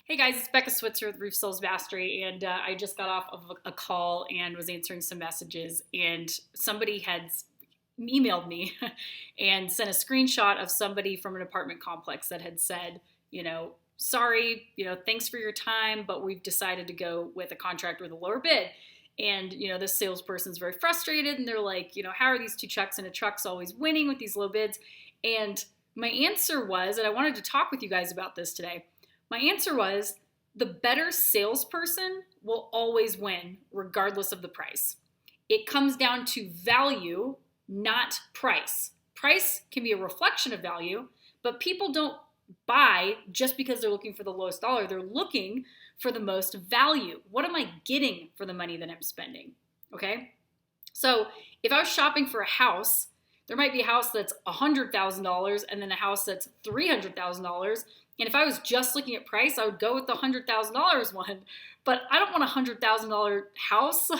Hey guys, it's Becca Switzer with Roof Sales Mastery, and I just got off of a call and was answering some messages, and somebody had emailed me and sent a screenshot of somebody from an apartment complex that had said, sorry, thanks for your time, but we've decided to go with a contract with a lower bid. And, this salesperson's very frustrated, and they're like, how are these two trucks and a truck's always winning with these low bids? And my answer was, and I wanted to talk with you guys about this today. My answer was the better salesperson will always win, regardless of the price. It comes down to value, not price. Price can be a reflection of value, but people don't buy just because they're looking for the lowest dollar. They're looking for the most value. What am I getting for the money that I'm spending? Okay? So if I was shopping for a house, there might be a house that's $100,000 and then a house that's $300,000. And if I was just looking at price, I would go with the $100,000 one. But I don't want a $100,000 house.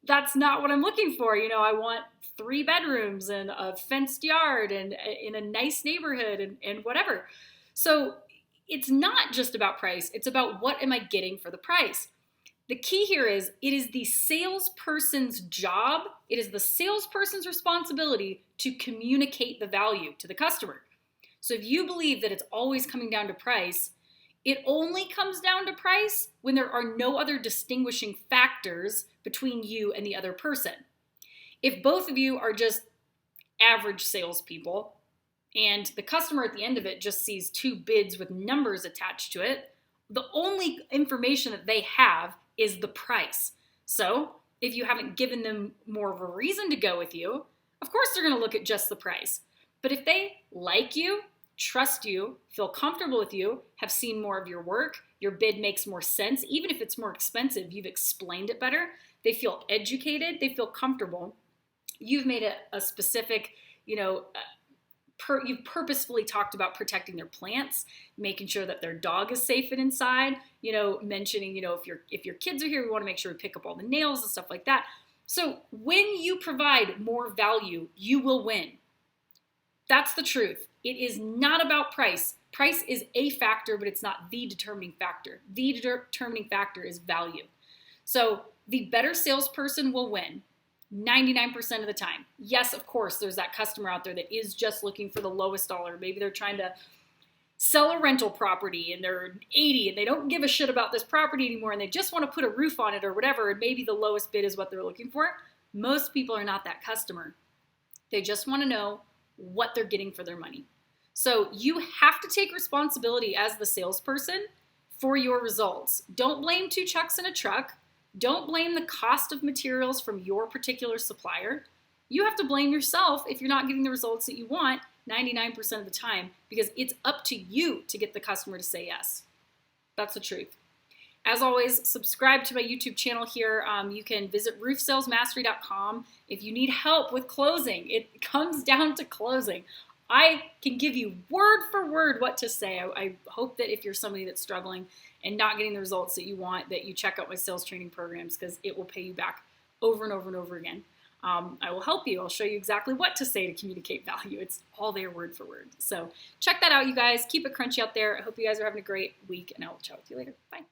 That's not what I'm looking for. I want 3 bedrooms and a fenced yard and in a nice neighborhood and whatever. So it's not just about price. It's about what am I getting for the price. The key here is it is the salesperson's job. It is the salesperson's responsibility to communicate the value to the customer. So if you believe that it's always coming down to price, it only comes down to price when there are no other distinguishing factors between you and the other person. If both of you are just average salespeople and the customer at the end of it just sees 2 bids with numbers attached to it, the only information that they have is the price. So if you haven't given them more of a reason to go with you, of course they're going to look at just the price. But if they like you, trust you, feel comfortable with you, have seen more of your work, your bid makes more sense, even if it's more expensive, you've explained it better, they feel educated, they feel comfortable, you've made a specific, you've purposefully talked about protecting their plants, making sure that their dog is safe and inside, mentioning, if your kids are here, we want to make sure we pick up all the nails and stuff like that. So when you provide more value, you will win. That's the truth. It is not about price. Price is a factor, but it's not the determining factor. The determining factor is value. So the better salesperson will win 99% of the time. Yes, of course, there's that customer out there that is just looking for the lowest dollar. Maybe they're trying to sell a rental property and they're 80 and they don't give a shit about this property anymore and they just want to put a roof on it or whatever, and maybe the lowest bid is what they're looking for. Most people are not that customer. They just want to know what they're getting for their money. So you have to take responsibility as the salesperson for your results. Don't blame 2 trucks in a truck. Don't blame the cost of materials from your particular supplier. You have to blame yourself if you're not getting the results that you want 99% of the time, because it's up to you to get the customer to say yes. That's the truth. As always, subscribe to my YouTube channel here. You can visit roofsalesmastery.com. If you need help with closing, it comes down to closing. I can give you word for word what to say. I hope that if you're somebody that's struggling and not getting the results that you want, that you check out my sales training programs, because it will pay you back over and over and over again. I will help you. I'll show you exactly what to say to communicate value. It's all there word for word. So check that out, you guys. Keep it crunchy out there. I hope you guys are having a great week, and I will chat with you later. Bye.